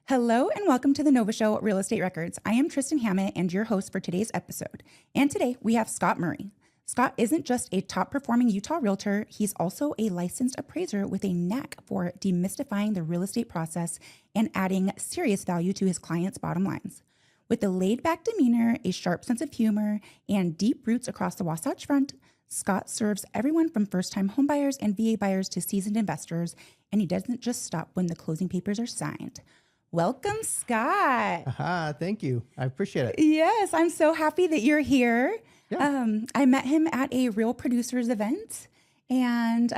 Hello and welcome to the Nova Show Real Estate Records. I am Tristan Hammett and your host for today's episode. And today we have Scott Murray. Scott isn't just a top performing Utah realtor, he's also a licensed appraiser with a knack for demystifying the real estate process and adding serious value to his clients' bottom lines. With a laid back demeanor, a sharp sense of humor, and deep roots across the Wasatch Front, Scott serves everyone from first time homebuyers and VA buyers to seasoned investors, and he doesn't just stop when the closing papers are signed. Welcome, Scott. Thank you. I appreciate it. Yes, I'm so happy that you're here. Yeah. I met him at a Real Producers event, and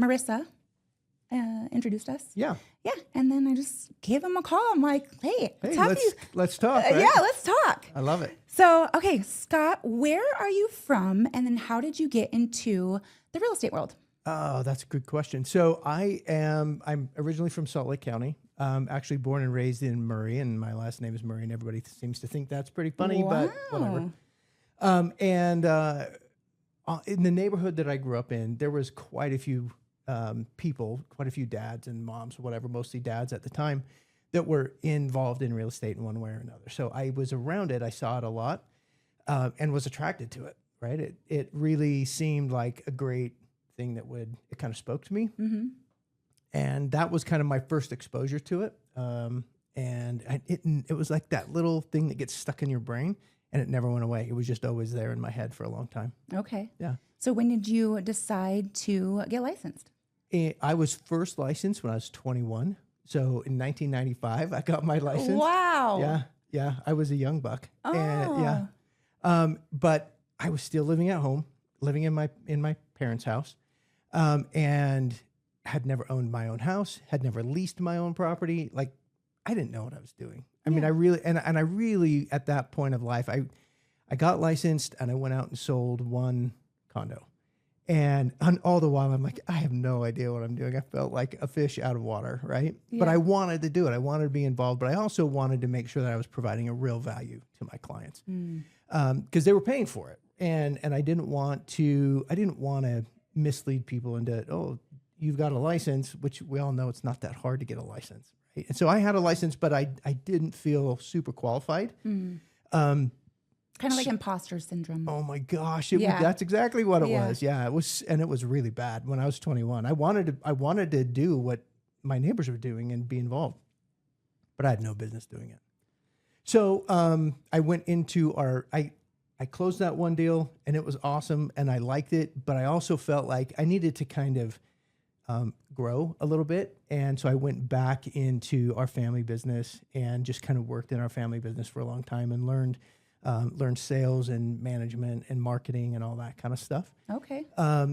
Marissa introduced us. Yeah. Yeah, and then I just gave him a call. I'm like, hey, Let's talk. Right? Yeah, let's talk. I love it. So, okay, Scott, where are you from, and then how did you get into the real estate world? Oh, that's a good question. So I'm originally from Salt Lake County. Actually born and raised in Murray, and my last name is Murray, and everybody seems to think that's pretty funny, but whatever. In the neighborhood that I grew up in, there was quite a few people, quite a few dads and moms, whatever, mostly dads at the time, that were involved in real estate in one way or another. So I was around it. I saw it a lot and was attracted to it, right? It really seemed like a great thing it kind of spoke to me. Mm-hmm. And that was kind of my first exposure to it. It was like that little thing that gets stuck in your brain and it never went away. It was just always there in my head for a long time. Okay. Yeah. So when did you decide to get licensed? I was first licensed when I was 21. So in 1995, I got my license. Wow. Yeah. Yeah. I was a young buck. Oh. And yeah. But I was still living at home, living in my parents' house. And had never owned my own house, had never leased my own property. Like, I didn't know what I was doing. I mean, I really, at that point of life, I got licensed and I went out and sold one condo. And all the while, I'm like, I have no idea what I'm doing. I felt like a fish out of water, right? Yeah. But I wanted to do it. I wanted to be involved, but I also wanted to make sure that I was providing a real value to my clients because they were paying for it. And I didn't want to mislead people into, oh, you've got a license, which we all know it's not that hard to get a license. Right? And so I had a license, but I didn't feel super qualified. Kind of like imposter syndrome. Oh my gosh. That's exactly what it was. Yeah, it was. And it was really bad when I was 21. I wanted to do what my neighbors were doing and be involved, but I had no business doing it. So I went into I closed that one deal and it was awesome and I liked it, but I also felt like I needed to kind of grow a little bit. And so I went back into our family business and just kind of worked in our family business for a long time and learned sales and management and marketing and all that kind of stuff. Okay.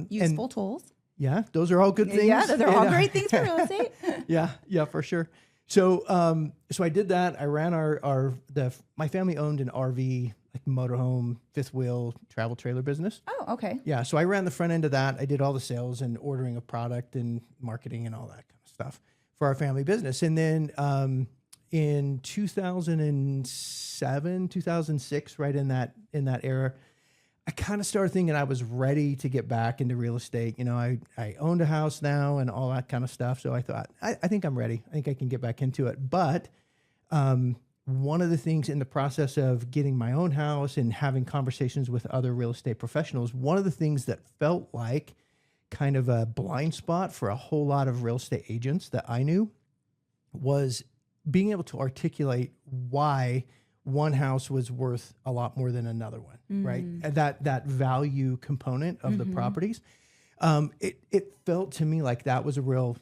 Useful tools. Yeah, those are all good things. Yeah, those are all great things for real estate. Yeah, for sure. So so I did that. I ran my family owned an RV, like motorhome, fifth wheel travel trailer business. Oh, okay. Yeah. So I ran the front end of that. I did all the sales and ordering of product and marketing and all that kind of stuff for our family business. And then in 2007, 2006, right in that era, I kind of started thinking I was ready to get back into real estate. You know, I owned a house now and all that kind of stuff. So I thought, I think I'm ready. I think I can get back into it. But one of the things in the process of getting my own house and having conversations with other real estate professionals, one of the things that felt like kind of a blind spot for a whole lot of real estate agents that I knew was being able to articulate why one house was worth a lot more than another one, right? And that value component of the properties. It felt to me like that was a real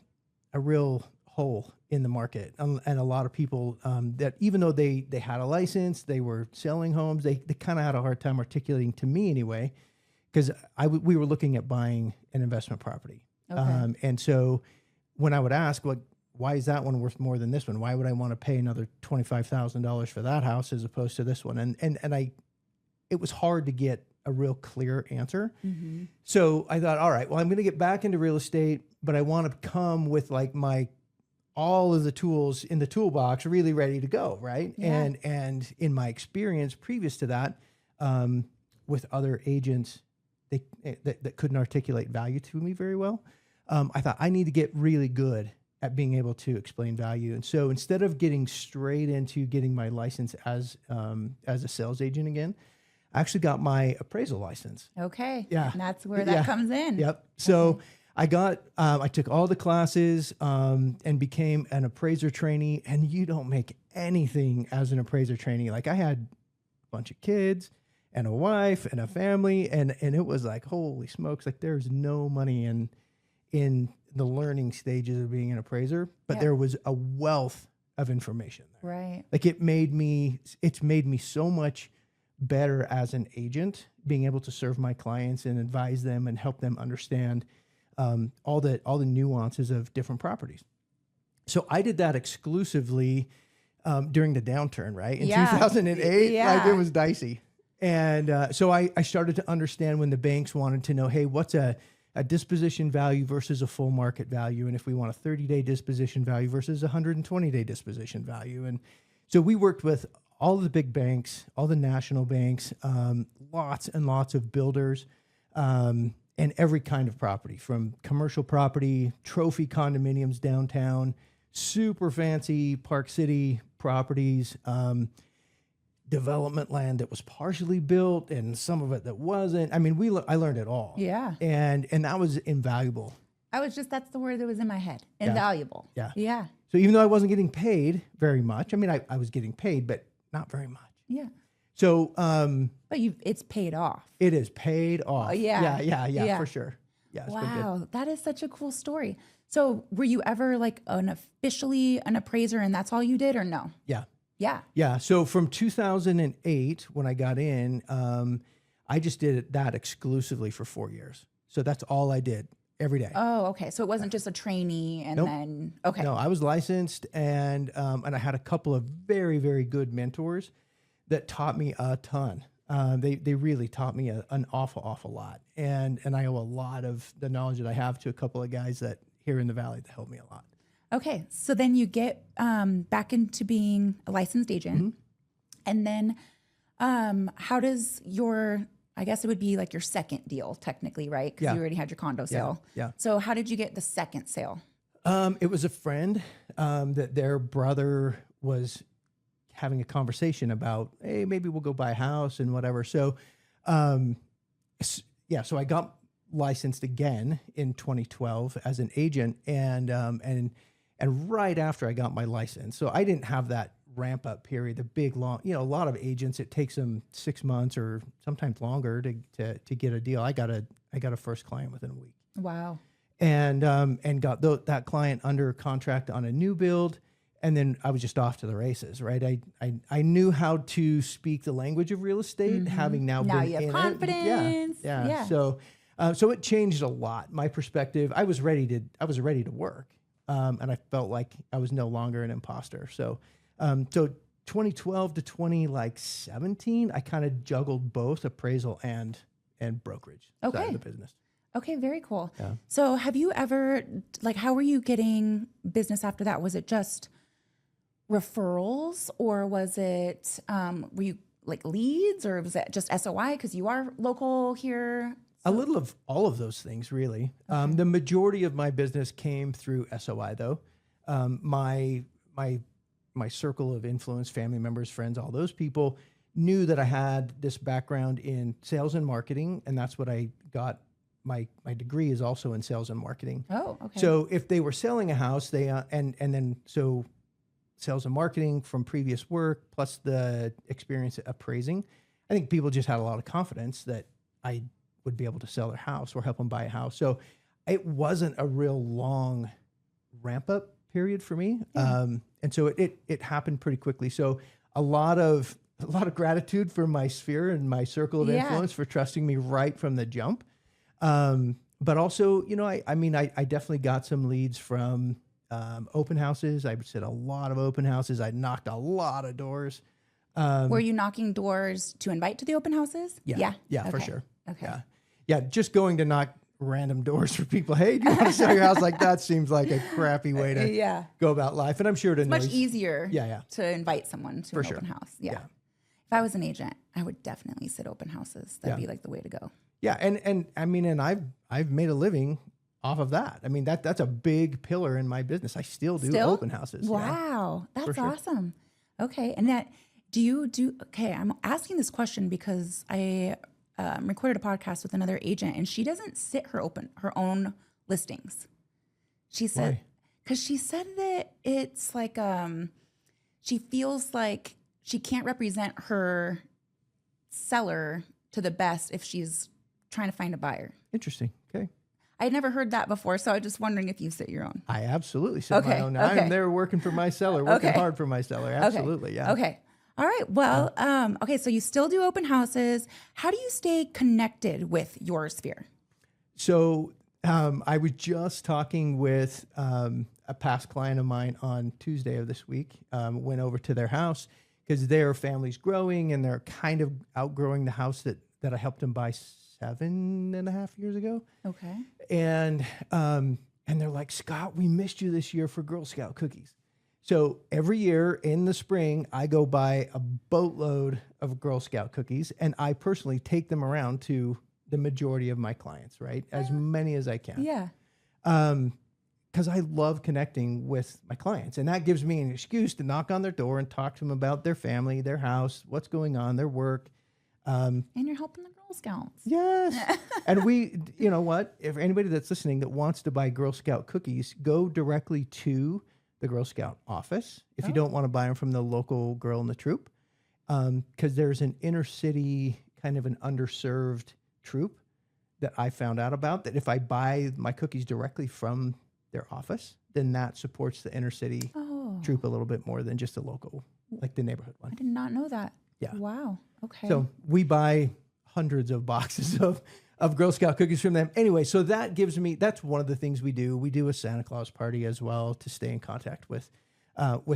hole in the market. And a lot of people that even though they had a license, they were selling homes, they kind of had a hard time articulating to me anyway, because we were looking at buying an investment property. Okay. And so when I would ask, why is that one worth more than this one? Why would I want to pay another $25,000 for that house as opposed to this one? And it was hard to get a real clear answer. Mm-hmm. So I thought, all right, well, I'm going to get back into real estate, but I want to come with like all of the tools in the toolbox really ready to go. Right. Yeah. And in my experience previous to that, with other agents, that couldn't articulate value to me very well. I thought I need to get really good at being able to explain value. And so instead of getting straight into getting my license as a sales agent again, I actually got my appraisal license. Okay. Yeah. And that's where that comes in. Yep. So I took all the classes and became an appraiser trainee. And you don't make anything as an appraiser trainee. Like, I had a bunch of kids and a wife and a family, and it was like, holy smokes, like there's no money in the learning stages of being an appraiser, but there was a wealth of information there. Right. Like, it's made me so much better as an agent, being able to serve my clients and advise them and help them understand all the nuances of different properties. So I did that exclusively during the downturn, right? In 2008, like, it was dicey. And so I started to understand when the banks wanted to know, hey, what's a disposition value versus a full market value? And if we want a 30-day disposition value versus a 120-day disposition value. And so we worked with all of the big banks, all the national banks, lots and lots of builders, and every kind of property, from commercial property, trophy condominiums downtown, super fancy Park City properties, development land that was partially built and some of it that wasn't. I mean, I learned it all. Yeah. And that was invaluable. That's the word that was in my head. Invaluable. Yeah. Yeah. So even though I wasn't getting paid very much, I mean, I was getting paid, but not very much. Yeah. So, but it's paid off. It is paid off. Yeah. For sure. Yeah. It's been good. Wow. That is such a cool story. So were you ever like officially an appraiser and that's all you did, or no? Yeah. Yeah. Yeah. So from 2008, when I got in, I just did that exclusively for 4 years. So that's all I did every day. Oh, okay. So it wasn't just a trainee and then, okay. No, I was licensed, and I had a couple of very, very good mentors that taught me a ton. They really taught me an awful lot. And I owe a lot of the knowledge that I have to a couple of guys that here in the Valley that helped me a lot. Okay. So then you get back into being a licensed agent. Mm-hmm. And then how does I guess it would be like your second deal technically, right? Because you already had your condo sale. Yeah. So how did you get the second sale? It was a friend that their brother was having a conversation about, hey, maybe we'll go buy a house and whatever. So, so I got licensed again in 2012 as an agent, and right after I got my license. So I didn't have that ramp up period, the big long, a lot of agents, it takes them 6 months or sometimes longer to get a deal. I got a first client within a week. Wow. And got that client under contract on a new build. And then I was just off to the races, right? I knew how to speak the language of real estate, having now been you have in confidence. it. Yeah. So it changed a lot. My perspective, I was ready to work. And I felt like I was no longer an imposter. So 2012 to 2017, I kind of juggled both appraisal and brokerage side of the business. Okay, very cool. Yeah. So have you ever, how were you getting business after that? Was it just referrals, or was it, were you leads, or was it just SOI because you are local here? A little of all of those things, really. Okay. The majority of my business came through SOI, though. My circle of influence, family members, friends, all those people knew that I had this background in sales and marketing, and that's what I got. My degree is also in sales and marketing. Oh, okay. So if they were selling a house, they so sales and marketing from previous work plus the experience at appraising, I think people just had a lot of confidence that I would be able to sell their house or help them buy a house. So it wasn't a real long ramp up period for me. Yeah. And so it happened pretty quickly. So a lot of gratitude for my sphere and my circle of influence for trusting me right from the jump. But also, I definitely got some leads from open houses. I said a lot of open houses. I knocked a lot of doors. Were you knocking doors to invite to the open houses? Yeah, okay. For sure. Okay. Yeah. Just going to knock random doors for people. Hey, do you want to sell your house? Like, that seems like a crappy way to go about life. And I'm sure it's much easier to invite someone to an sure. open house. Yeah. If I was an agent, I would definitely sit open houses. That'd be the way to go. Yeah. And I've made a living off of that. I mean, that's a big pillar in my business. I still do open houses. Wow. Yeah, That's awesome. Okay. And that, okay, I'm asking this question because I recorded a podcast with another agent and she doesn't sit her own listings. She said, because she said that it's like, she feels like she can't represent her seller to the best if she's trying to find a buyer. Interesting. Okay. I had never heard that before, so I was just wondering if you sit your own. I absolutely sit my own. I'm there working for my seller, working hard for my seller. Absolutely, yeah. Okay. All right. Well, okay, so you still do open houses. How do you stay connected with your sphere? So I was just talking with a past client of mine on Tuesday of this week. Went over to their house because their family's growing and they're kind of outgrowing the house that I helped them buy 7.5 years ago. Okay. And they're like, Scott, we missed you this year for Girl Scout cookies. So every year in the spring, I go buy a boatload of Girl Scout cookies, and I personally take them around to the majority of my clients, right? As many as I can. Yeah. Because I love connecting with my clients, and that gives me an excuse to knock on their door and talk to them about their family, their house, what's going on, their work. And you're helping the Girl Scouts. Yes. And you know what? If anybody that's listening that wants to buy Girl Scout cookies, go directly to the Girl Scout office if you don't want to buy them from the local girl in the troop. Because there's an inner city, kind of an underserved troop that I found out about, that if I buy my cookies directly from their office, then that supports the inner city troop a little bit more than just a local, like the neighborhood one. I did not know that. Yeah. Wow. Okay. So we buy hundreds of boxes of Girl Scout cookies from them. Anyway, so that's one of the things we do. We do a Santa Claus party as well to stay in contact with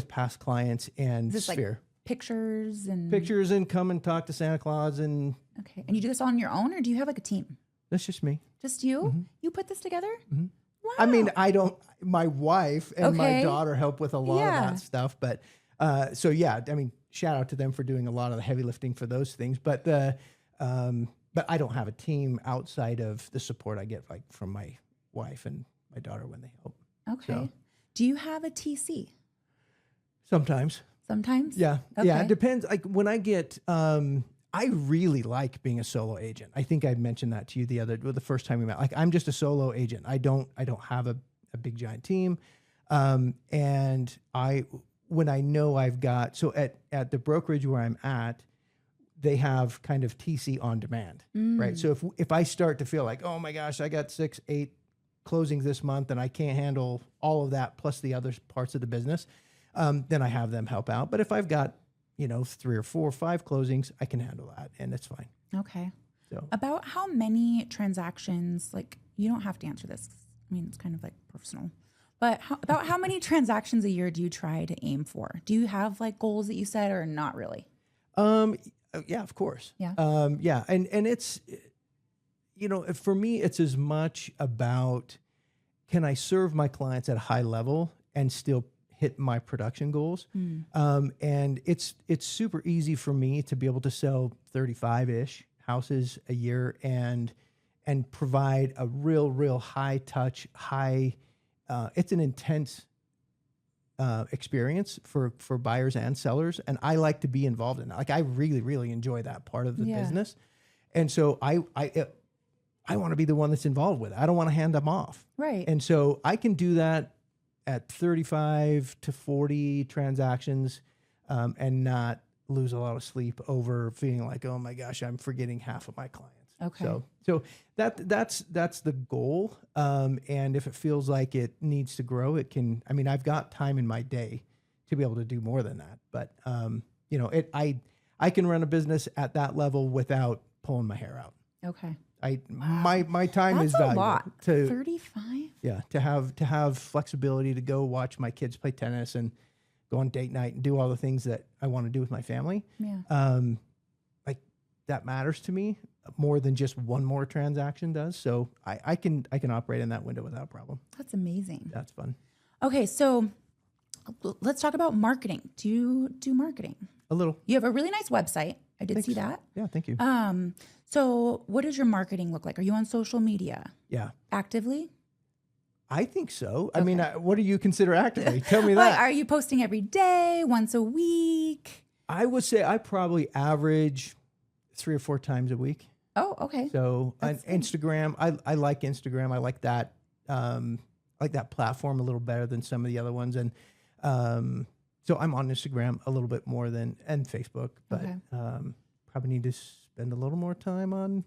past clients and sphere. Like pictures and come and talk to Santa Claus and. Okay. And you do this on your own or do you have like a team? That's just me. Just you? Mm-hmm. You put this together? Mm-hmm. Wow. I mean, my wife and my daughter help with a lot of that stuff, but so yeah, I mean, shout out to them for doing a lot of the heavy lifting for those things, but but I don't have a team outside of the support I get like from my wife and my daughter when they help. Okay. So. Do you have a TC? Sometimes. Yeah. Okay. Yeah. It depends. Like when I get, I really like being a solo agent. I think I mentioned that to you the first time we met. Like I'm just a solo agent. I don't have a big giant team. And when I know I've got, so at the brokerage where I'm at, they have kind of TC on demand, right? So if I start to feel like, oh my gosh, I got 6-8 closings this month and I can't handle all of that plus the other parts of the business, then I have them help out. But if I've got, 3 or 4 or 5 closings, I can handle that and it's fine. Okay. So about how many transactions, like you don't have to answer this. I mean, it's kind of like personal, but about how many transactions a year do you try to aim for? Do you have like goals that you set or not really? Yeah, of course. Yeah. Yeah. And it's, for me, it's as much about, can I serve my clients at a high level and still hit my production goals? And it's super easy for me to be able to sell 35-ish houses a year and provide a real high touch, it's an intense experience for buyers and sellers. And I like to be involved in that. Like I really enjoy that part of the business. And so I want to be the one that's involved with it. I don't want to hand them off. Right. And so I can do that at 35 to 40 transactions and not lose a lot of sleep over feeling like, oh my gosh, I'm forgetting half of my clients. Okay. So that's the goal. And if it feels like it needs to grow, it can. I mean, I've got time in my day to be able to do more than that. But I can run a business at that level without pulling my hair out. Okay. My time is valuable. That's a lot. 35? Yeah, to have flexibility to go watch my kids play tennis and go on date night and do all the things that I want to do with my family. Yeah. Like that matters to me more than just one more transaction does. So I can operate in that window without a problem. That's amazing. That's fun. Okay, so let's talk about marketing. Do you do marketing? A little. You have a really nice website. I did see that. Yeah, thank you. So what does your marketing look like? Are you on social media? Yeah. Actively? I think so. I mean, what do you consider actively? Tell me Like, that. are you posting every day, once a week? I would say I probably average 3 or 4 times a week. Oh, okay. So on That's good. Instagram, I like Instagram. I like that platform a little better than some of the other ones. And so I'm on Instagram a little bit more and Facebook, but Okay. probably need to spend a little more time on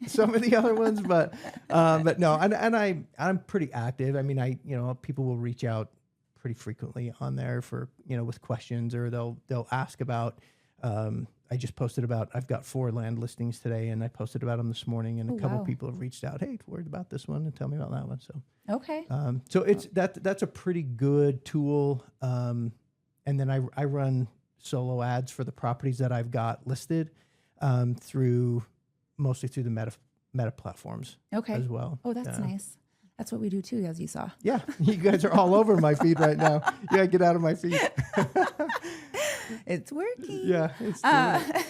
some of the other ones. But no, and I'm pretty active. I mean, people will reach out pretty frequently on there for, with questions, or they'll ask about, I just posted about, I've got 4 land listings today, and I posted about them this morning, and a couple of people have reached out, hey, worried about this one, and tell me about that one. So, okay. So it's, that's a pretty good tool. And then I run solo ads for the properties that I've got listed, mostly through the meta platforms as well. Oh, that's nice. That's what we do too, as you saw. Yeah, you guys are all over my feed right now. You gotta get out of my feed. It's working. Yeah, it's doing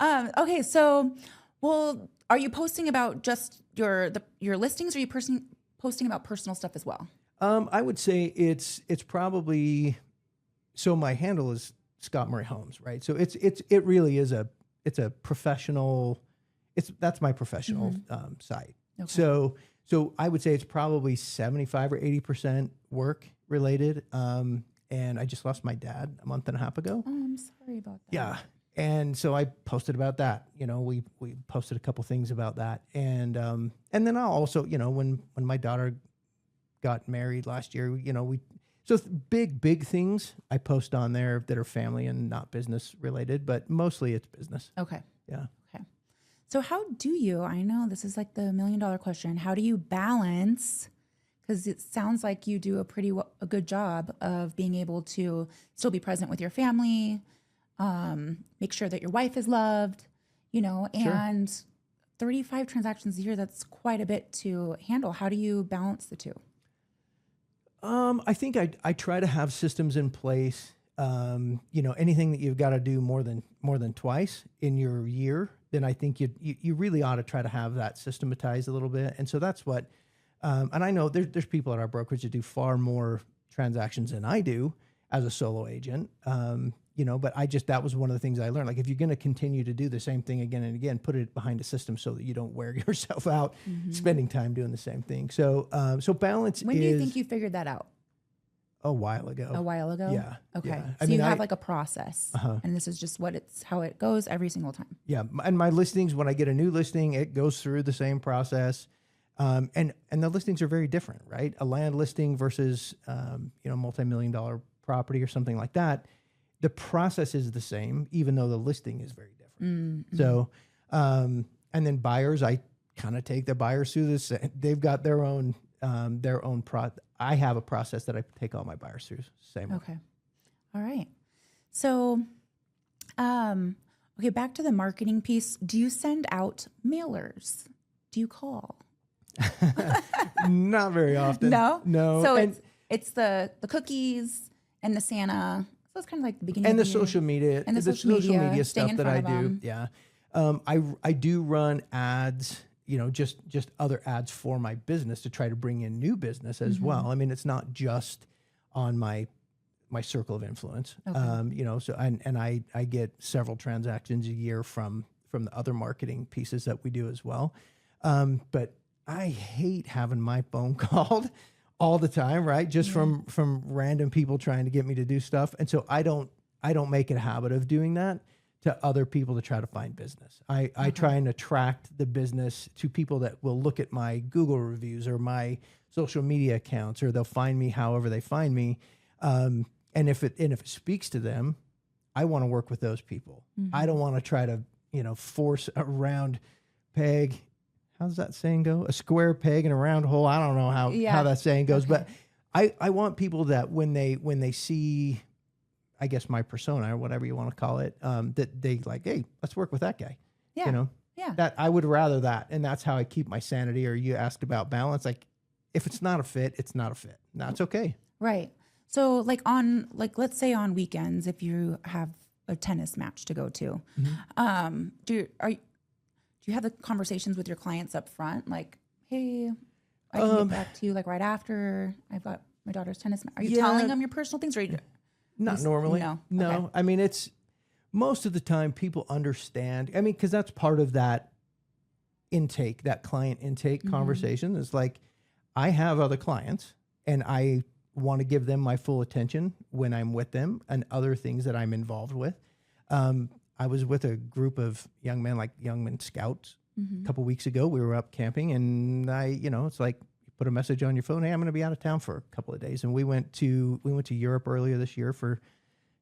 it. Okay, so, well, are you posting about just your listings, or are you posting about personal stuff as well? I would say it's probably, so my handle is Scott Murray Homes, right? So it really is a professional. That's my professional site. Okay. So I would say it's probably 75 or 80% work related. And I just lost my dad a month and a half ago. Oh, I'm sorry about that. Yeah. And so I posted about that. We posted a couple things about that. And then I'll also, when my daughter got married last year, so big things I post on there that are family and not business related, but mostly it's business. Okay. Yeah. Okay. So how do you, I know this is like the $1 million question, how do you balance, because it sounds like you do a good job of being able to still be present with your family, make sure that your wife is loved, and Sure. 35 transactions a year, that's quite a bit to handle. How do you balance the two? I think I try to have systems in place. Anything that you've got to do more than twice in your year, then I think you really ought to try to have that systematized a little bit. And so that's what, and I know there's people at our brokerage that do far more transactions than I do as a solo agent. But that was one of the things I learned. Like, if you're going to continue to do the same thing again and again, put it behind a system so that you don't wear yourself out spending time doing the same thing. So balance. When do you think you figured that out? A while ago. A while ago? Yeah. Okay. Yeah. So you have like a process, and this is just how it goes every single time. Yeah. And my listings, when I get a new listing, it goes through the same process. And the listings are very different, right? A land listing versus, multi-million-dollar property or something like that. The process is the same, even though the listing is very different. Mm-hmm. So, and then buyers, I kind of take the buyers through this. They've got their own I have a process that I take all my buyers through. Same. Okay. All right. So, okay, back to the marketing piece. Do you send out mailers? Do you call? Not very often. No. So it's the cookies and the Santa. So it's kind of like the beginning and of the social media and the social media stuff that I do. Yeah. I do run ads, just other ads for my business to try to bring in new business as well. I mean, it's not just on my circle of influence. Okay. So I get several transactions a year from the other marketing pieces that we do as well. But I hate having my phone called all the time, right? Just from random people trying to get me to do stuff. And so I don't make it a habit of doing that to other people to try to find business. I try and attract the business to people that will look at my Google reviews or my social media accounts, or they'll find me however they find me. And if it speaks to them, I want to work with those people. I don't want to try to, force a round peg. How's that saying go? A square peg in a round hole. I don't know how that saying goes, but I want people that when they see, I guess, my persona or whatever you want to call it, that they like, hey, let's work with that guy. Yeah. That I would rather that. And that's how I keep my sanity. Or you asked about balance. Like, if it's not a fit, it's not a fit. That's okay. Right. So let's say on weekends, if you have a tennis match to go to, do you have the conversations with your clients up front? Like, hey, I can get back to you like right after I've got my daughter's tennis. Are you telling them your personal things, or not normally? No. Okay. I mean, it's most of the time people understand. I mean, because that's part of that intake, that client intake conversation. Is like, I have other clients, and I want to give them my full attention when I'm with them, and other things that I'm involved with. I was with a group of young men scouts a couple weeks ago. We were up camping, and it's like, you put a message on your phone, hey, I'm going to be out of town for a couple of days. And we went to Europe earlier this year for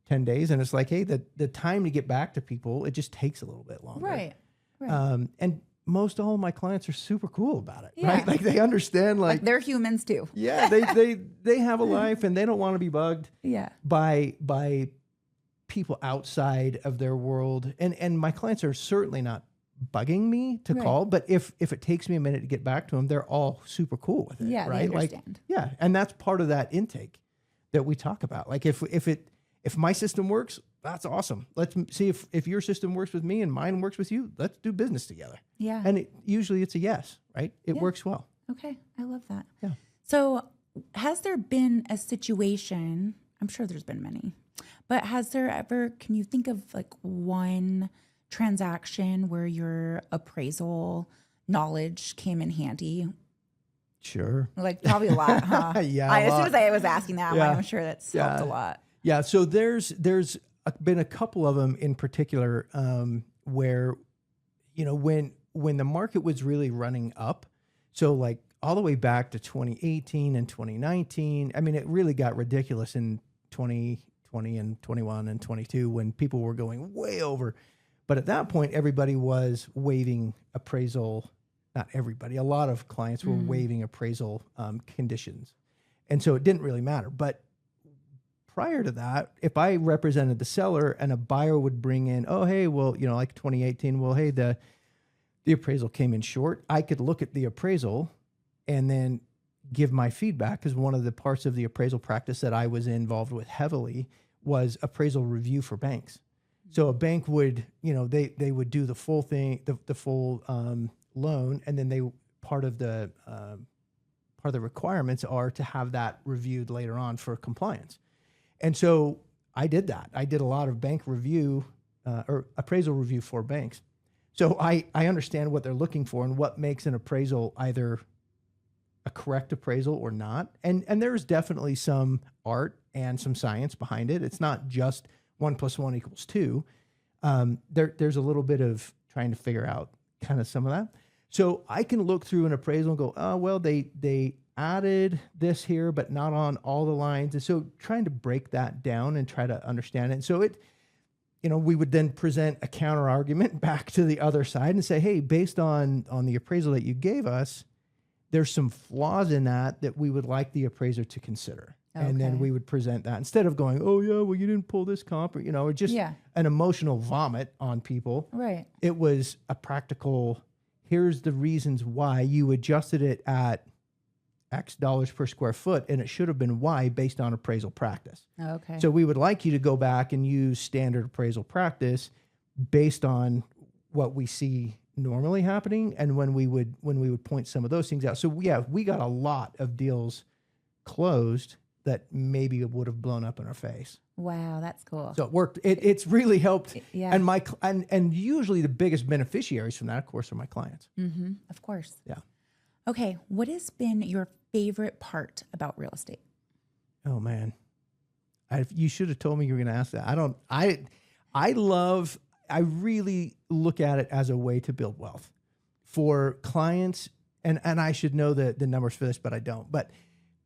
10 days. And it's like, hey, the time to get back to people, it just takes a little bit longer. Right. And most all of my clients are super cool about it, Yeah. right? Like, they understand, like they're humans too. Yeah, they have a life, and they don't want to be bugged by people outside of their world. And my clients are certainly not bugging me to call, but if it takes me a minute to get back to them, they're all super cool with it. Yeah, right? they understand. Like, and that's part of that intake that we talk about. Like, if my system works, that's awesome. Let's see if your system works with me and mine works with you. Let's do business together. Yeah. And usually it's a yes, right? It works well. Okay, I love that. Yeah. So, has there been a situation? I'm sure there's been many, but has there ever? Can you think of like one transaction where your appraisal knowledge came in handy? Sure. Like, probably a lot, huh? Yeah. As soon as I was asking that, Yeah. I'm sure that's helped a lot. Yeah. So there's been a couple of them in particular where, when the market was really running up, so like all the way back to 2018 and 2019, I mean, it really got ridiculous in 2020 and 21 and 22 when people were going way over. But at that point, everybody was waiving appraisal. Not everybody. A lot of clients were waiving appraisal conditions. And so it didn't really matter. But prior to that, if I represented the seller and a buyer would bring in, oh, hey, well, like 2018, well, hey, the appraisal came in short, I could look at the appraisal and then give my feedback, because one of the parts of the appraisal practice that I was involved with heavily was appraisal review for banks. So a bank would, they would do the full thing, the full loan, and then part of the requirements are to have that reviewed later on for compliance. And so I did that. I did a lot of bank review or appraisal review for banks. So I understand what they're looking for and what makes an appraisal either a correct appraisal or not. And there's definitely some art and some science behind it. It's not just 1 + 1 = 2. There's a little bit of trying to figure out kind of some of that. So I can look through an appraisal and go, oh, well, they added this here, but not on all the lines. And so trying to break that down and try to understand it. And so we would then present a counter argument back to the other side and say, hey, based on the appraisal that you gave us, there's some flaws in that we would like the appraiser to consider. Okay. And then we would present that instead of going, oh yeah, well, you didn't pull this comp, or just an emotional vomit on people. Right. It was a practical, here's the reasons why you adjusted it at X dollars per square foot, and it should have been Y based on appraisal practice. Okay. So we would like you to go back and use standard appraisal practice based on what we see normally happening, and when we would point some of those things out. So yeah, we got a lot of deals closed that maybe it would have blown up in our face. Wow, that's cool. So it worked. It's really helped. Yeah. And usually the biggest beneficiaries from that, of course, are my clients. Mm-hmm. Of course. Yeah. Okay, what has been your favorite part about real estate? Oh man, you should have told me you were going to ask that. I really look at it as a way to build wealth for clients. And I should know the numbers for this, but I don't. But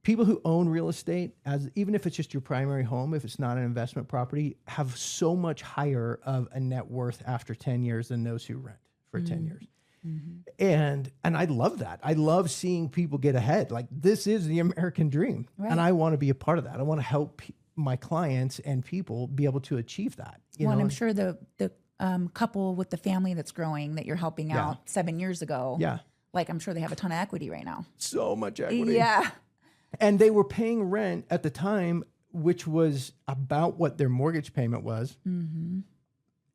people who own real estate, even if it's just your primary home, if it's not an investment property, have so much higher of a net worth after 10 years than those who rent for 10 years. Mm-hmm. And I love that. I love seeing people get ahead. Like, this is the American dream. Right. And I want to be a part of that. I want to help my clients and people be able to achieve that. And I'm sure the couple with the family that's growing that you're helping out 7 years ago. Yeah. Like, I'm sure they have a ton of equity right now. So much equity. Yeah. And they were paying rent at the time, which was about what their mortgage payment was. Mm-hmm.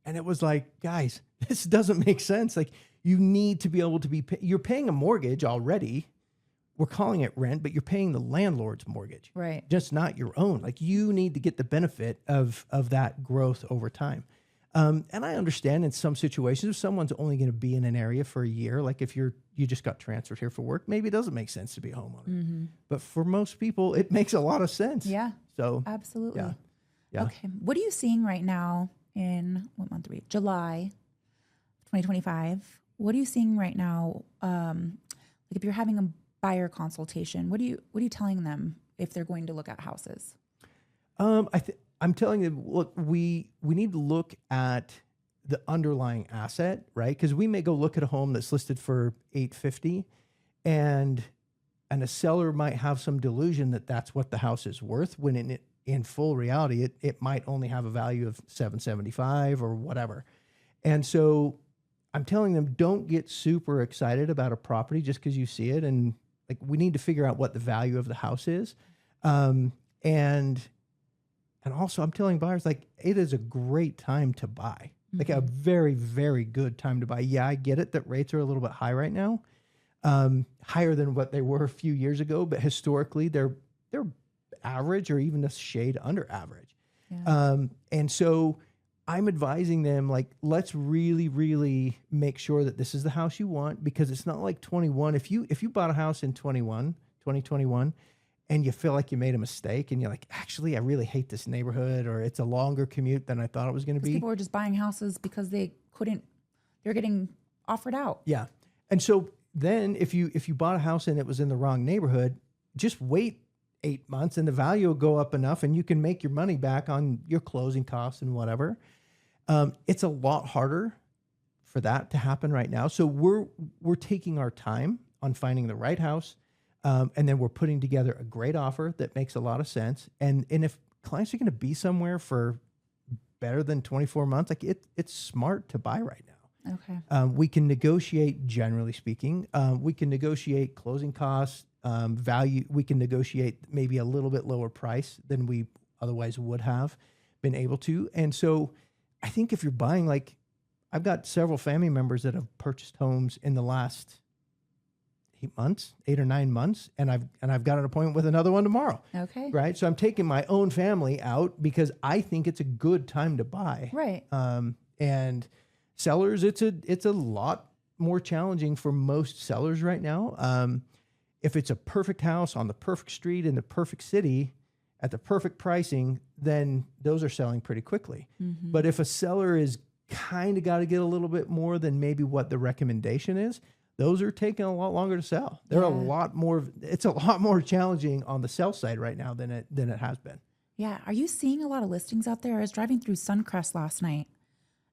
And it was like, guys, this doesn't make sense. Like, you need to be able to you're paying a mortgage already. we're calling it rent, but you're paying the landlord's mortgage, Right. just not your own. Like you need to get the benefit of that growth over time. And I understand in some situations, if someone's only going to be in an area for a year, like if you just got transferred here for work, maybe it doesn't make sense to be a homeowner. But for most people, it makes a lot of sense. Yeah. So Absolutely. yeah. Yeah. Okay. What are you seeing right now in what month are we? July 2025. What are you seeing right now? Like if you're having a buyer consultation, what are you telling them if they're going to look at houses? I'm telling them, look, we need to look at the underlying asset, right? Because we may go look at a home that's listed for $850, and a seller might have some delusion that that's what the house is worth, when in full reality, it might only have a value of $775 or whatever. And so I'm telling them, don't get super excited about a property just because you see it, and like we need to figure out what the value of the house is, and also, I'm telling buyers, like, it is a great time to buy, like a very, very good time to buy. Yeah, I get it that rates are a little bit high right now, higher than what they were a few years ago, but historically they're average or even a shade under average. Yeah. And so I'm advising them, like, let's really, really make sure that this is the house you want, because it's not like 21. If you bought a house in 2021, and you feel like you made a mistake and you're like, actually, I really hate this neighborhood, or it's a longer commute than I thought it was going to be. People were just buying houses because they're getting offered out. Yeah. And so then if you bought a house and it was in the wrong neighborhood, just wait 8 months and the value will go up enough and you can make your money back on your closing costs and whatever. It's a lot harder for that to happen right now. So we're taking our time on finding the right house. And then we're putting together a great offer that makes a lot of sense. And if clients are going to be somewhere for better than 24 months, like it's smart to buy right now. Okay. We can negotiate, generally speaking. We can negotiate closing costs, value. We can negotiate maybe a little bit lower price than we otherwise would have been able to. And so I think if you're buying, like, I've got several family members that have purchased homes in the last 8 or 9 months, and I've got an appointment with another one tomorrow. Okay. Right. So I'm taking my own family out because I think it's a good time to buy. Right. And sellers, it's a lot more challenging for most sellers right now. If it's a perfect house on the perfect street in the perfect city at the perfect pricing, then those are selling pretty quickly. But if a seller is kind of got to get a little bit more than maybe what the recommendation is, those are taking a lot longer to sell. They're a lot more. It's a lot more challenging on the sell side right now than it has been. Yeah. Are you seeing a lot of listings out there? I was driving through Suncrest last night,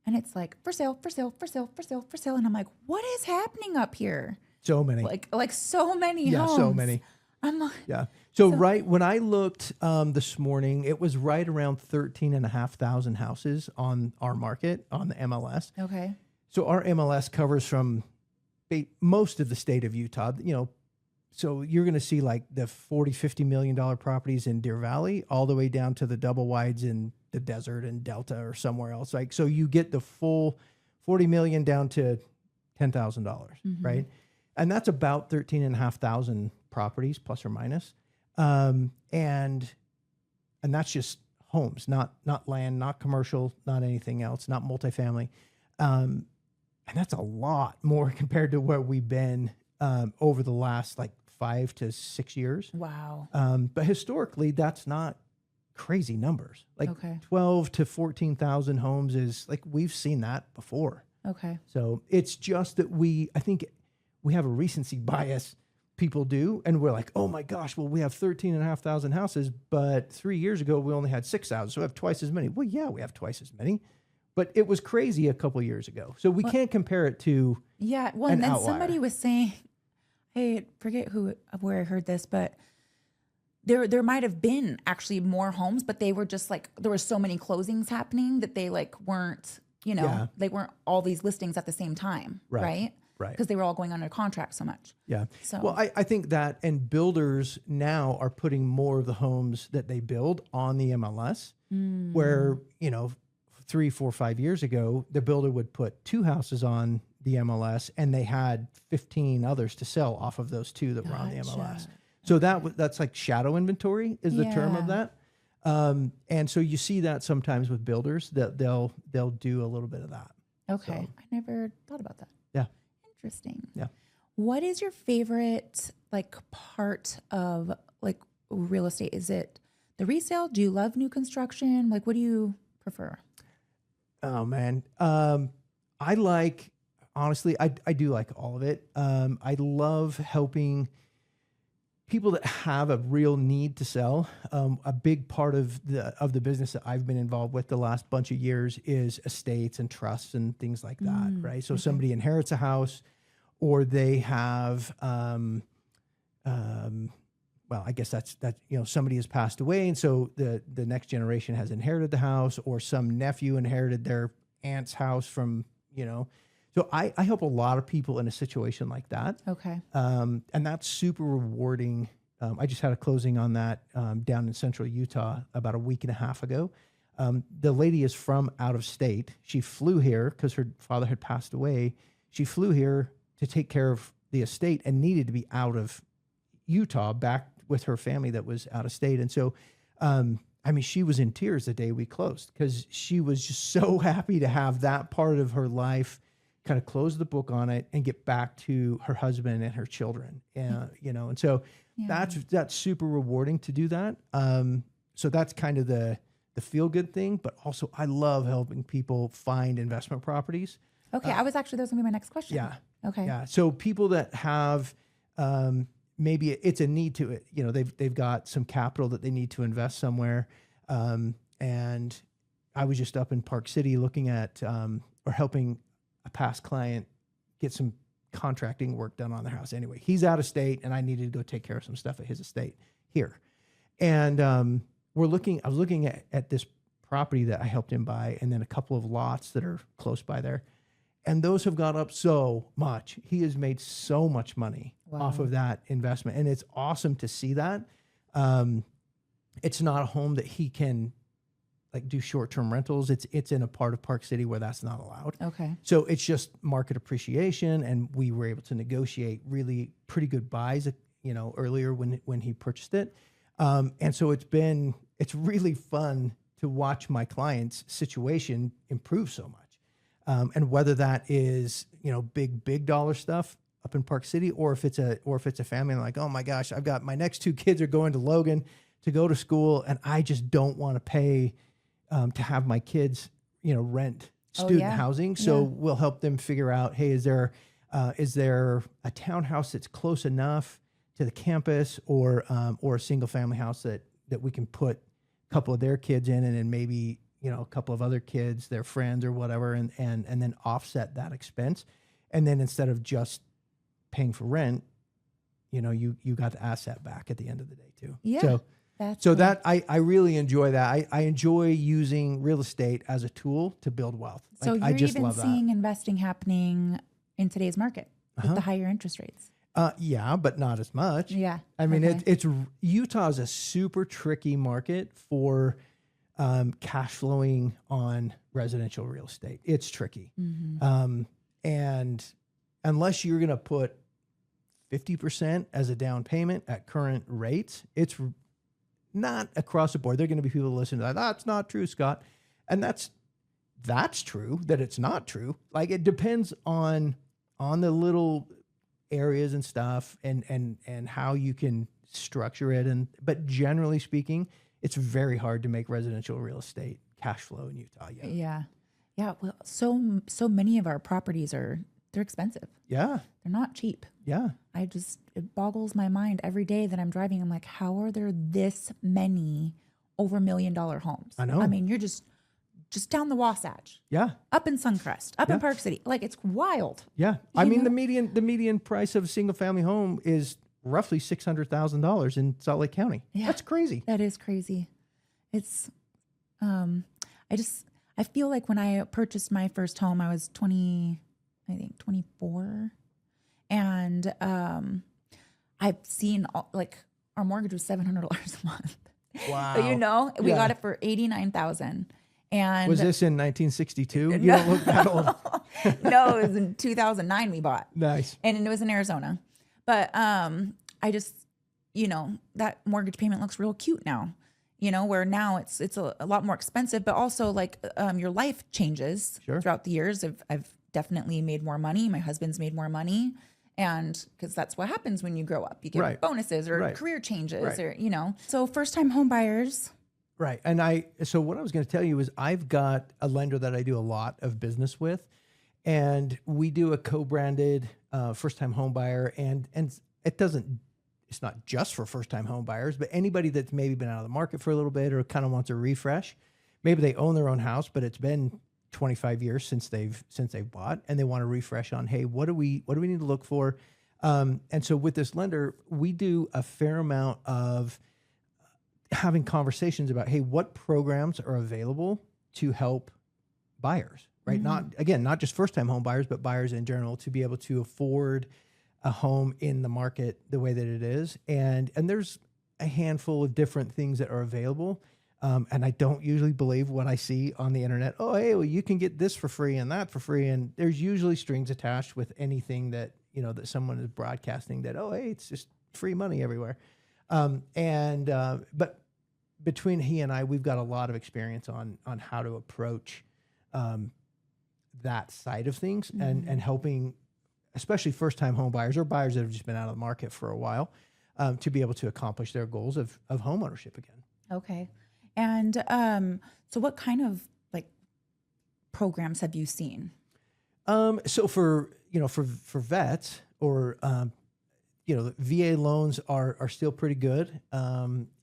and it's like for sale, for sale, for sale, for sale, for sale, and I'm like, what is happening up here? So many. Like so many Yeah, homes. so many. I'm like, Yeah. So right when I looked this morning, it was right around 13,500 houses on our market on the MLS. okay. So our MLS covers from most of the state of Utah, so you're going to see like the $40-50 million properties in Deer Valley all the way down to the double wides in the desert and Delta or somewhere else. Like, so you get the full 40 million down to $10,000, right? And that's about 13,500 properties plus or minus. And that's just homes, not land, not commercial, not anything else, not multifamily. And that's a lot more compared to where we've been over the last like 5 to 6 years. Wow. But historically, that's not crazy numbers. Like 12 to 14,000 homes is like, we've seen that before. Okay. So it's just that I think we have a recency bias, people do. And we're like, oh my gosh, well, we have 13,500 houses, but 3 years ago, we only had 6,000. So we have twice as many. Well, yeah, we have twice as many. But it was crazy a couple years ago. So we can't compare it to well, and then outlier. Somebody was saying, hey, forget where I heard this, but there might have been actually more homes, but they were just like, there were so many closings happening that they like weren't, they weren't all these listings at the same time, right? Right. Because they were all going under contract so much. Yeah. So well, I think that, and builders now are putting more of the homes that they build on the MLS, where, 3, 4, 5 years ago, the builder would put 2 houses on the MLS, and they had 15 others to sell off of those 2 that were on the MLS. Gotcha. So that's like shadow inventory is the term of Yeah. that. And so you see that sometimes with builders that they'll do a little bit of that. Okay. So- I never thought about that. Yeah. Interesting. Yeah. What is your favorite like part of like real estate? Is it the resale? Do you love new construction? Like, what do you prefer? Oh man. Honestly, I do like all of it. I love helping people that have a real need to sell. A big part of the business that I've been involved with the last bunch of years is estates and trusts and things like that, right? So somebody inherits a house, or they have, well, I guess that's somebody has passed away, and so the next generation has inherited the house, or some nephew inherited their aunt's house from. So I help a lot of people in a situation like that. Okay. And that's super rewarding. I just had a closing on that down in central Utah about a week and a half ago. The lady is from out of state. She flew here because her father had passed away. She flew here to take care of the estate and needed to be out of Utah back with her family that was out of state. And so, she was in tears the day we closed because she was just so happy to have that part of her life kind of close the book on it and get back to her husband and her children. And so that's super rewarding to do that. So that's kind of the feel good thing, but also I love helping people find investment properties. Okay. That was going to be my next question. Yeah. Okay. Yeah. So people that have, maybe it's a need to it, they've got some capital that they need to invest somewhere. And I was just up in Park City looking at, or helping a past client get some contracting work done on their house. Anyway, he's out of state and I needed to go take care of some stuff at his estate here. And, I was looking at this property that I helped him buy, and then a couple of lots that are close by there. And those have gone up so much. He has made so much money off of that investment. And it's awesome to see that. It's not a home that he can like do short-term rentals. It's in a part of Park City where that's not allowed. Okay. So it's just market appreciation. And we were able to negotiate really pretty good buys, earlier when he purchased it. And so it's really fun to watch my client's situation improve so much. And whether that is, big dollar stuff up in Park City, or if it's a family like, oh my gosh, I've got my next 2 kids are going to Logan to go to school, and I just don't want to pay to have my kids, rent student housing. So we'll help them figure out, hey, is there a townhouse that's close enough to the campus, or a single family house that we can put a couple of their kids in, and then maybe a couple of other kids, their friends or whatever, and then offset that expense. And then instead of just paying for rent, you got the asset back at the end of the day too. Yeah. I really enjoy that. I enjoy using real estate as a tool to build wealth. So I you're just even love seeing investing happening in today's market with the higher interest rates. Yeah, but not as much. Yeah. I mean, Okay. it's Utah is a super tricky market for cash flowing on residential real estate. It's tricky. And unless you're going to put 50% as a down payment at current rates, it's not across the board. There are going to be people who listen to that. That's not true, Scott. And that's true that it's not true. Like, it depends on the little areas and stuff and how you can structure it. But generally speaking, it's very hard to make residential real estate cash flow in Utah. Yeah. Yeah. Well, so many of our properties they're expensive. Yeah. They're not cheap. Yeah. It boggles my mind every day that I'm driving. I'm like, how are there this many over $1 million homes? I know. I mean, you're just down the Wasatch. Yeah. Up in Suncrest, up in Park City. Like, it's wild. Yeah. I mean, the median price of a single family home is roughly $600,000 in Salt Lake County. Yeah. That's crazy. That is crazy. It's, I feel like when I purchased my first home, I was 24. And, I've seen our mortgage was $700 a month. Wow. But we got it for $89,000. And was this in 1962? You don't look that old. No, it was in 2009 we bought. Nice. And it was in Arizona. But I just, that mortgage payment looks real cute now. Where now it's a lot more expensive, but also like your life changes throughout the years. I've definitely made more money. My husband's made more money. And because that's what happens when you grow up, you get bonuses or career changes or, So first time home buyers. Right. And so what I was going to tell you is I've got a lender that I do a lot of business with, and we do a co-branded first time home buyer. And it's not just for first time home buyers, but anybody that's maybe been out of the market for a little bit or kind of wants a refresh. Maybe they own their own house, but it's been 25 years since they've bought, and they want to refresh on, hey, what do we need to look for? And so with this lender, we do a fair amount of having conversations about, hey, what programs are available to help buyers, right? Not just first time home buyers, but buyers in general, to be able to afford a home in the market the way that it is. And there's a handful of different things that are available. And I don't usually believe what I see on the internet. Oh, hey, well, you can get this for free and that for free. And there's usually strings attached with anything that, that someone is broadcasting that, oh, hey, it's just free money everywhere. But between he and I, we've got a lot of experience on how to approach that side of things and helping, especially first time home buyers or buyers that have just been out of the market for a while, to be able to accomplish their goals of home ownership again. Okay. And so what kind of like programs have you seen? So for vets or, the VA loans are still pretty good.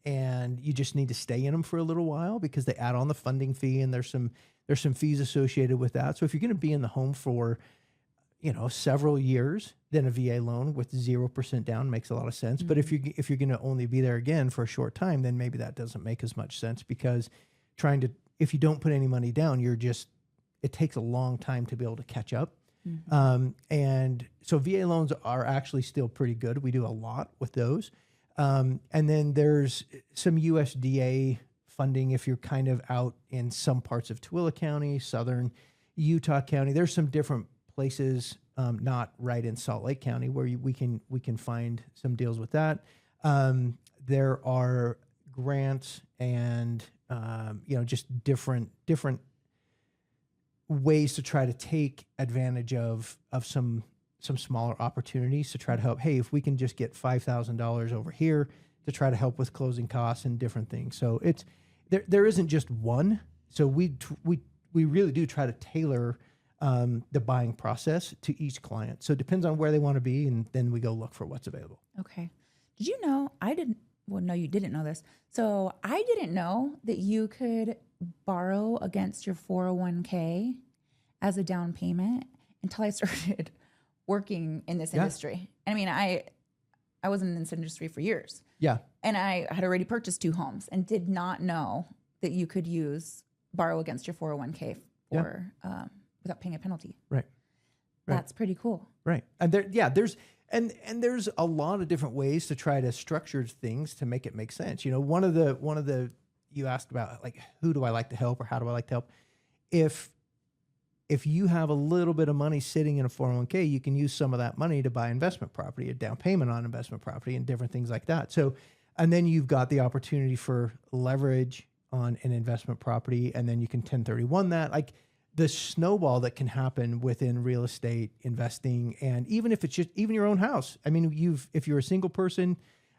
And you just need to stay in them for a little while because they add on the funding fee and there's some fees associated with that. So if you're going to be in the home for, several years, then a VA loan with 0% down makes a lot of sense. But if you're going to only be there again for a short time, then maybe that doesn't make as much sense because if you don't put any money down, it takes a long time to be able to catch up. And so VA loans are actually still pretty good. We do a lot with those. And then there's some USDA funding if you're kind of out in some parts of Tooele County, southern Utah County. There's some different places, not right in Salt Lake County, where we can find some deals with that. There are grants and just different ways to try to take advantage of some smaller opportunities to try to help. Hey, if we can just get $5,000 over here to try to help with closing costs and different things. So there isn't just one. So we really do try to tailor the buying process to each client. So it depends on where they want to be, and then we go look for what's available. Okay. Did you know, no, you didn't know this. So I didn't know that you could borrow against your 401k as a down payment until I started working in this industry. I mean, I was in this industry for years. Yeah. And I had already purchased 2 homes and did not know that you could borrow against your 401k without paying a penalty. Right. That's pretty cool. Right. And there's a lot of different ways to try to structure things to make it make sense. One of the you asked about, like, who do I like to help or how do I like to help? If you have a little bit of money sitting in a 401k, you can use some of that money to buy investment property, a down payment on investment property, and different things like that. So, and then you've got the opportunity for leverage on an investment property, and then you can 1031 that. Like, the snowball that can happen within real estate investing, and even if it's just even your own house. I mean, if you're a single person,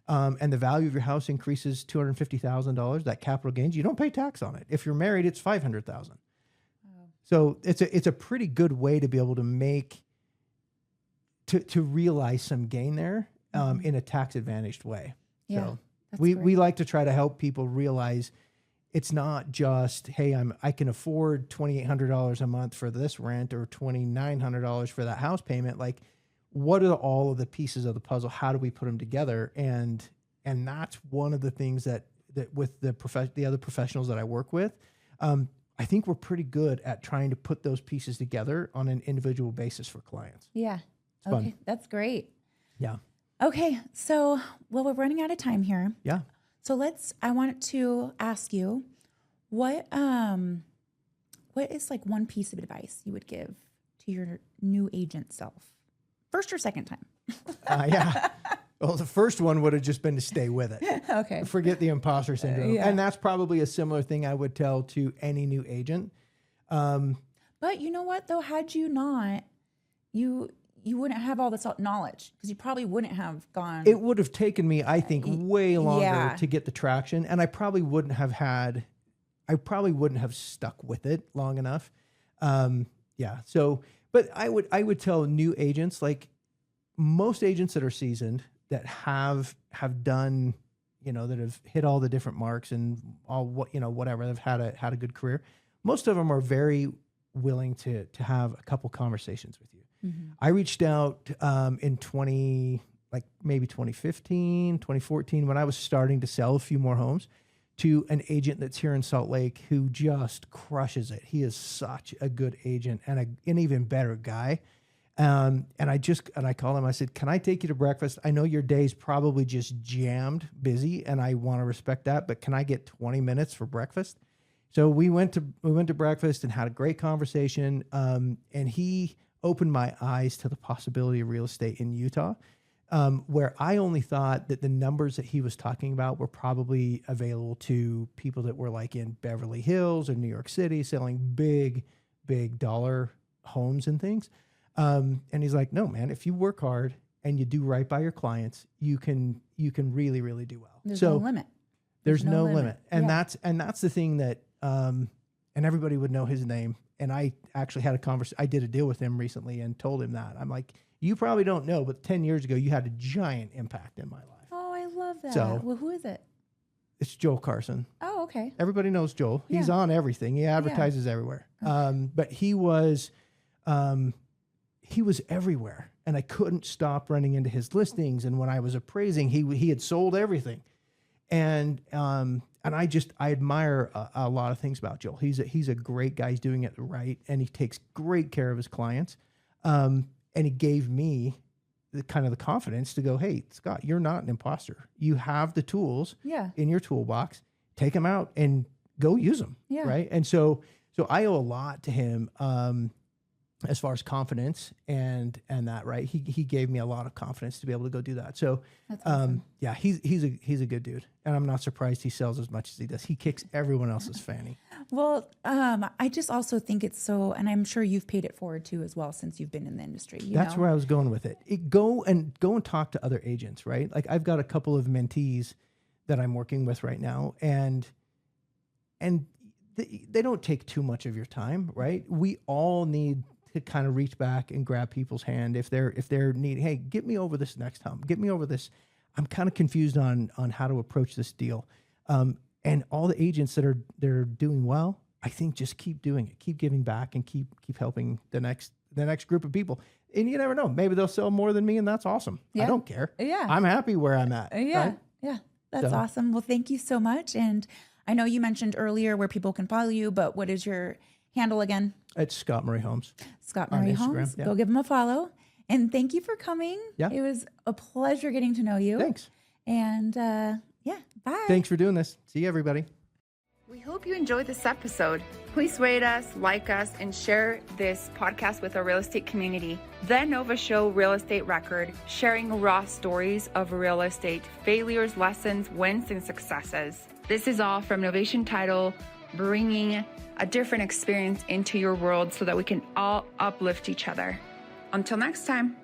and the value of your house increases $250,000, that capital gains, you don't pay tax on it. If you're married, it's $500,000. So it's a pretty good way to be able to to realize some gain there in a tax advantaged way. Yeah, so we like to try to help people realize it's not just, hey, I can afford $2,800 a month for this rent or $2,900 for that house payment. Like, what are all of the pieces of the puzzle? How do we put them together? And that's one of the things that with the other professionals that I work with, I think we're pretty good at trying to put those pieces together on an individual basis for clients. Yeah. It's okay. fun. That's great. Yeah. Okay. So, we're running out of time here. Yeah. So I want to ask you, what is like one piece of advice you would give to your new agent self? First or second time? Yeah. Well, the first one would have just been to stay with it. Okay. Forget the imposter syndrome. Yeah. And that's probably a similar thing I would tell to any new agent. But you know what, though? Had you not, you wouldn't have all this knowledge because you probably wouldn't have gone. It would have taken me, I think, way longer Yeah. to get the traction. And I probably wouldn't have stuck with it long enough. Yeah. So, but I would tell new agents, like most agents that are seasoned, that have done, that have hit all the different marks and all whatever, they've had a good career. Most of them are very willing to have a couple conversations with you. Mm-hmm. I reached out in 2015, 2014, when I was starting to sell a few more homes, to an agent that's here in Salt Lake who just crushes it. He is such a good agent and an even better guy. And I called him. I said, "Can I take you to breakfast? I know your day's probably just jammed, busy, and I want to respect that. But can I get 20 minutes for breakfast?" So we went to breakfast and had a great conversation. And he opened my eyes to the possibility of real estate in Utah, where I only thought that the numbers that he was talking about were probably available to people that were like in Beverly Hills or New York City, selling big dollar homes and things. And he's like, "No, man, if you work hard and you do right by your clients, you can really, really do well." There's no limit. There's no limit. And Yeah. that's the thing that, and everybody would know his name. And I actually had a conversation. I did a deal with him recently and told him that. I'm like, "You probably don't know, but 10 years ago, you had a giant impact in my life." Oh, I love that. So- Well, who is it? It's Joel Carson. Oh, okay. Everybody knows Joel. He's Yeah. on everything. He advertises everywhere. Okay. But he was everywhere, and I couldn't stop running into his listings. And when I was appraising, he had sold everything. And I admire a lot of things about Joel. He's a great guy. He's doing it right, and he takes great care of his clients. And he gave me the confidence to go, "Hey, Scott, you're not an imposter. You have the tools Yeah. in your toolbox. Take them out and go use them." Yeah. Right. And so I owe a lot to him, as far as confidence and that, right. He gave me a lot of confidence to be able to go do that. So, That's awesome. yeah, he's a good dude, and I'm not surprised he sells as much as he does. He kicks everyone else's fanny. Well, I just also think it's so, and I'm sure you've paid it forward too as well since you've been in the industry. That's where I was going with it. Go and talk to other agents, right? Like I've got a couple of mentees that I'm working with right now, and they don't take too much of your time, right? We all need to kind of reach back and grab people's hand if they're needing, "Hey, get me over this next hump. Get me over this. I'm kind of confused on how to approach this deal." And all the agents they're doing well, I think just keep doing it, keep giving back, and keep helping the next group of people. And you never know, maybe they'll sell more than me, and that's awesome. Yeah. I don't care. Yeah. I'm happy where I'm at. Yeah. Right? Yeah. That's So- awesome. Well, thank you so much. And I know you mentioned earlier where people can follow you, but what is your handle again? It's Scott Murray Homes. Scott On Murray Instagram, Homes. yeah. Go give him a follow. And thank you for coming. Yeah. It was a pleasure getting to know you. Thanks. And yeah, bye. Thanks for doing this. See you, everybody. We hope you enjoyed this episode. Please rate us, like us, and share this podcast with our real estate community. The Nova Show Real Estate Record, sharing raw stories of real estate, failures, lessons, wins, and successes. This is all from Novation Title, bringing a different experience into your world so that we can all uplift each other. Until next time.